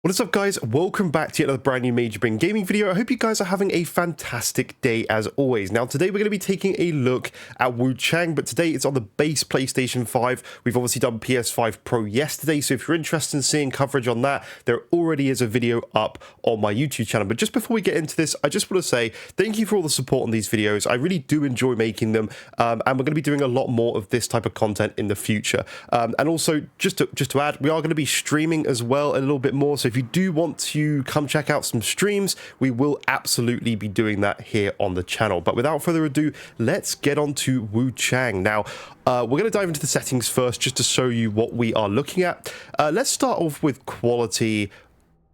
What is up, guys? Welcome back to yet another brand new Major Brain gaming video. I hope you guys are having a fantastic day as always. Now, today we're going to be taking a look at Wuchang, but today it's on the base PlayStation 5. We've obviously done PS5 Pro yesterday, so if you're interested in seeing coverage on that, there already is a video up on my YouTube channel. But just before we get into this, I just want to say thank you for all the support on these videos. I really do enjoy making them, and we're going to be doing a lot more of this type of content in the future. And also, just to add, we are going to be streaming as well a little bit more, so if you do want to come check out some streams, we will absolutely be doing that here on the channel. But without further ado, let's get on to Wuchang. Now, we're going to dive into the settings first just to show you what we are looking at. Let's start off with quality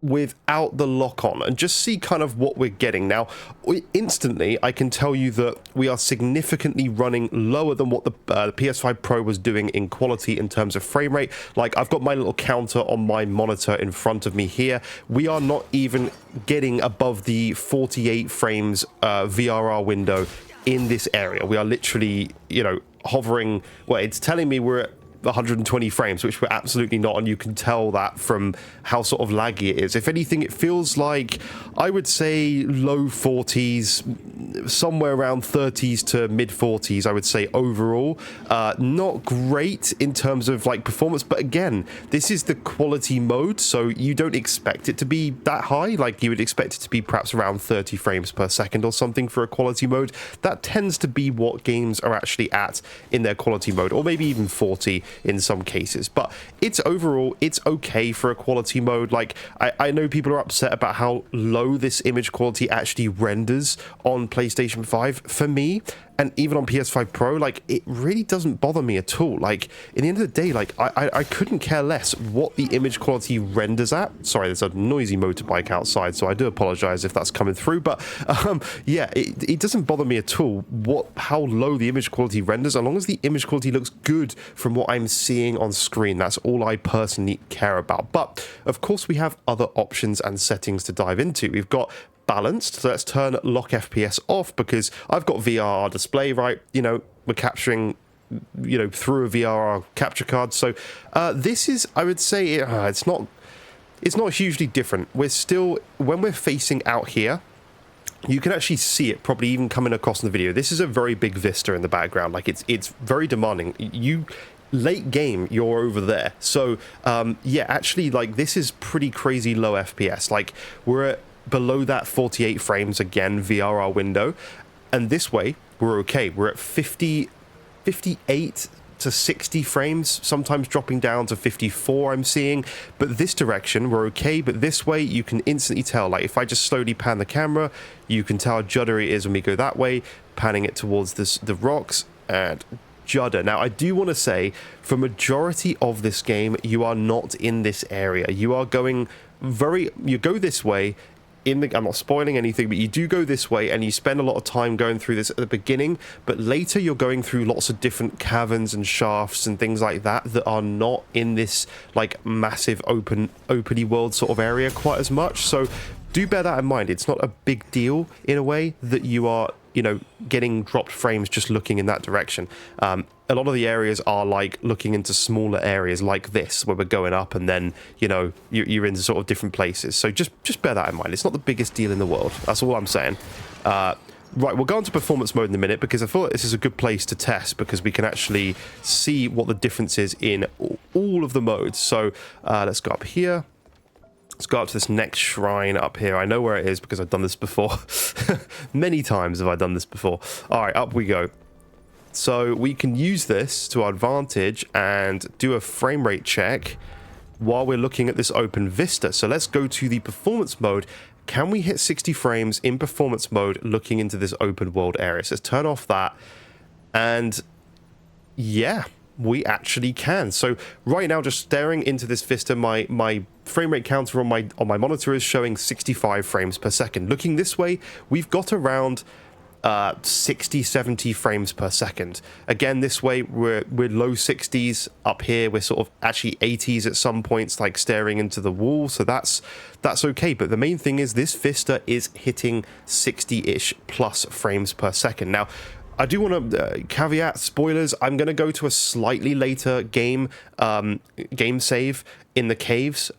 without the lock-on and just see kind of what we're getting. Now, instantly, I can tell you that we are significantly running lower than what the PS5 Pro was doing in quality in terms of frame rate. Like, I've got my little counter on my monitor in front of me here. We are not even getting above the 48 frames VRR window in this area. We are literally, you know, hovering. Well, it's telling me we're at 120 frames, which we're absolutely not, and you can tell that from how sort of laggy it is. If anything, it feels like, I would say, low 40s, somewhere around 30s to mid 40s, I would say overall. Not great in terms of like performance, but again, this is the quality mode, so you don't expect it to be that high. Like, you would expect it to be perhaps around 30 frames per second or something for a quality mode. That tends to be what games are actually at in their quality mode, or maybe even 40 in some cases. But it's overall, it's okay for a quality mode. Like, I know people are upset about how low this image quality actually renders on PlayStation 5. For me, and even on PS5 Pro, like, it really doesn't bother me at all. Like, in the end of the day, like, I couldn't care less what the image quality renders at. Sorry, there's a noisy motorbike outside, so I do apologize if that's coming through. But yeah, it doesn't bother me at all how low the image quality renders, as long as the image quality looks good from what I'm seeing on screen. That's all I personally care about. But of course, we have other options and settings to dive into. We've got balanced, so let's turn lock FPS off, because I've got VRR display, right? You know, we're capturing, you know, through a VRR capture card. So this is, I would say, it's not hugely different. We're still, when we're facing out here, you can actually see it probably even coming across in the video. This is a very big vista in the background. Like, it's very demanding. Late game, you're over there. So yeah, actually, like, this is pretty crazy low FPS. Like, we're at below that 48 frames again, VRR window, and this way we're okay. We're at 58 to 60 frames, sometimes dropping down to 54 I'm seeing, but this direction we're okay. But this way you can instantly tell, like, if I just slowly pan the camera, you can tell how juddery it is when we go that way, panning it towards the rocks, and judder. Now, I do want to say, for majority of this game, you are not in this area. You are going you go this way. I'm not spoiling anything, but you do go this way, and you spend a lot of time going through this at the beginning, but later you're going through lots of different caverns and shafts and things like that are not in this, like, massive openy world sort of area quite as much. So do bear that in mind. It's not a big deal in a way that you are, you know, getting dropped frames just looking in that direction. A lot of the areas are like looking into smaller areas like this, where we're going up, and then, you know, you're into sort of different places. So just bear that in mind. It's not the biggest deal in the world. That's all I'm saying. Right, we'll go into performance mode in a minute, because I thought this is a good place to test, because we can actually see what the difference is in all of the modes. So let's go up here. Let's go up to this next shrine up here. I know where it is because I've done this before. Many times have I done this before. All right, up we go. So we can use this to our advantage and do a frame rate check while we're looking at this open vista. So let's go to the performance mode. Can we hit 60 frames in performance mode looking into this open world area? So let's turn off that. And yeah, we actually can. So right now, just staring into this vista, my frame rate counter on my monitor is showing 65 frames per second. Looking this way, we've got around 60-70 frames per second. Again, this way we're low 60s. Up here we're sort of actually 80s at some points, like staring into the wall, so that's okay. But the main thing is this vista is hitting 60-ish plus frames per second. Now, I do want to caveat spoilers. I'm going to go to a slightly later game save in the caves,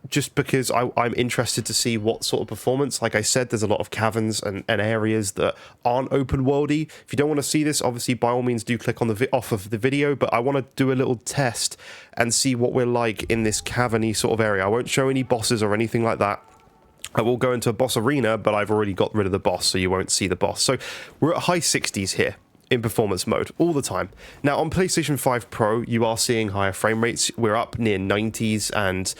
just because I'm interested to see what sort of performance. Like I said, there's a lot of caverns and areas that aren't open worldy. If you don't want to see this, obviously by all means do click on the off of the video, but I want to do a little test and see what we're like in this caverny sort of area. I won't show any bosses or anything like that. I will go into a boss arena, but I've already got rid of the boss, so you won't see the boss. So we're at high 60s here in performance mode all the time. Now on PlayStation 5 Pro, you are seeing higher frame rates. We're up near 90s and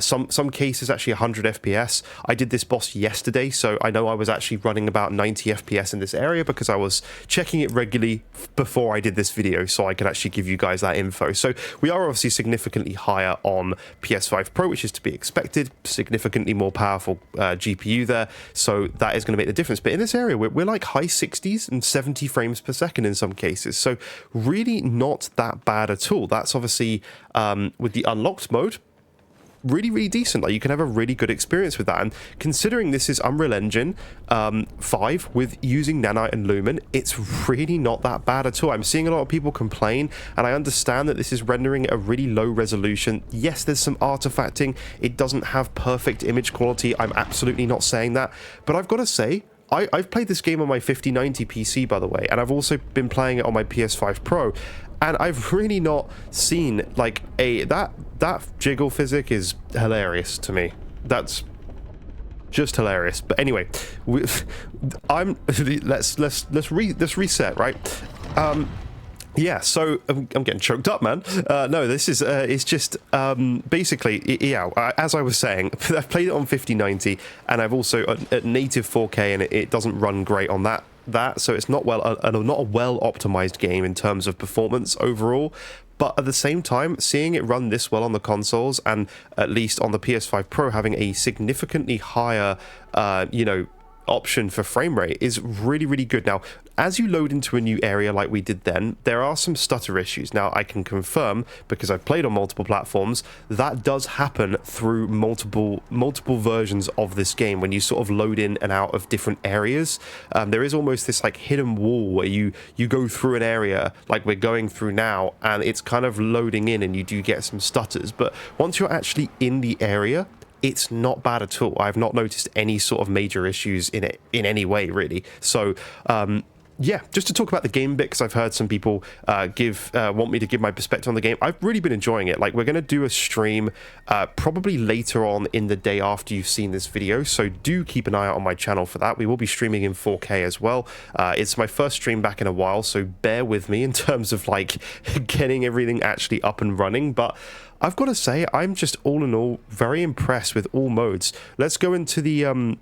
some cases actually 100 FPS. I did this boss yesterday, so I know I was actually running about 90 FPS in this area because I was checking it regularly before I did this video, so I could actually give you guys that info. So we are obviously significantly higher on PS5 Pro, which is to be expected. Significantly more powerful GPU there, so that is going to make the difference. But in this area, we're like high 60s and 70 frames per second in some cases, so really not that bad at all. That's obviously with the unlocked mode, really decent. Like, you can have a really good experience with that, and considering this is Unreal Engine 5 with using Nanite and Lumen, it's really not that bad at all. I'm seeing a lot of people complain, and I understand that this is rendering at a really low resolution. Yes, there's some artifacting. It doesn't have perfect image quality. I'm absolutely not saying that, but I've got to say, I've played this game on my 5090 PC, by the way, and I've also been playing it on my PS5 Pro, and I've really not seen like that jiggle physic is hilarious to me. That's just hilarious. But anyway, let's reset, right? Yeah, so I'm getting choked up, man. No, this is it's just basically, yeah, as I was saying, I've played it on 5090, and I've also at native 4K, and it doesn't run great on that, so it's not a well optimized game in terms of performance overall. But at the same time, seeing it run this well on the consoles, and at least on the PS5 Pro having a significantly higher, option for frame rate is really good. Now, as you load into a new area like we did then, there are some stutter issues. Now, I can confirm, because I've played on multiple platforms, that does happen through multiple versions of this game when you sort of load in and out of different areas. There is almost this like hidden wall where you go through an area like we're going through now, and it's kind of loading in and you do get some stutters. But once you're actually in the area, it's not bad at all. I've not noticed any sort of major issues in it in any way, really. So, yeah, just to talk about the game bit, because I've heard some people want me to give my perspective on the game. I've really been enjoying it. Like, we're going to do a stream probably later on in the day after you've seen this video, so do keep an eye out on my channel for that. We will be streaming in 4K as well. It's my first stream back in a while, so bear with me in terms of, like, getting everything actually up and running, but I've got to say, I'm just all in all very impressed with all modes. Let's go into the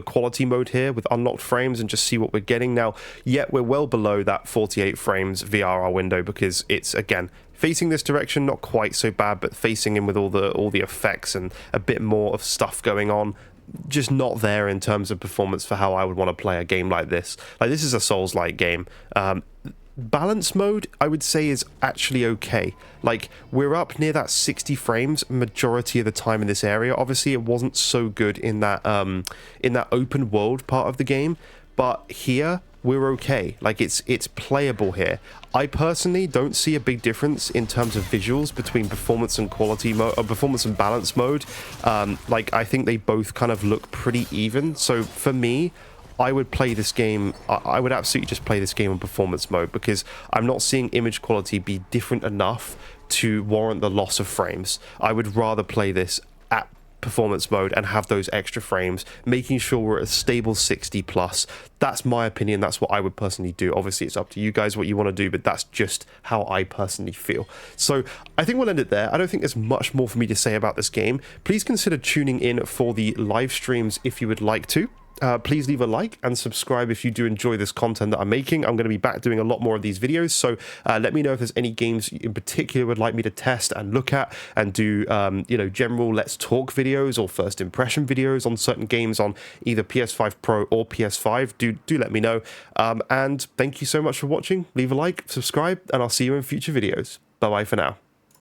quality mode here with unlocked frames and just see what we're getting. Now, yet we're well below that 48 frames VRR window, because it's, again, facing this direction, not quite so bad, but facing in with all the effects and a bit more of stuff going on, just not there in terms of performance for how I would want to play a game like this. Like, this is a Souls-like game. Balance mode, I would say, is actually okay. Like, we're up near that 60 frames majority of the time in this area. Obviously, it wasn't so good in that open world part of the game, but here we're okay. Like, it's playable here. I personally don't see a big difference in terms of visuals between performance and quality mode, or performance and balance mode. Like, I think they both kind of look pretty even. So for me, I would play this game, I would absolutely just play this game in performance mode, because I'm not seeing image quality be different enough to warrant the loss of frames. I would rather play this at performance mode and have those extra frames, making sure we're at a stable 60 plus. That's my opinion. That's what I would personally do. Obviously, it's up to you guys what you want to do, but that's just how I personally feel. So I think we'll end it there. I don't think there's much more for me to say about this game. Please consider tuning in for the live streams if you would like to. Please leave a like and subscribe if you do enjoy this content that I'm making. I'm going to be back doing a lot more of these videos, so let me know if there's any games in particular would like me to test and look at and do general let's talk videos or first impression videos on certain games on either PS5 Pro or PS5. Do let me know, and thank you so much for watching. Leave a like, subscribe, and I'll see you in future videos. Bye bye for now.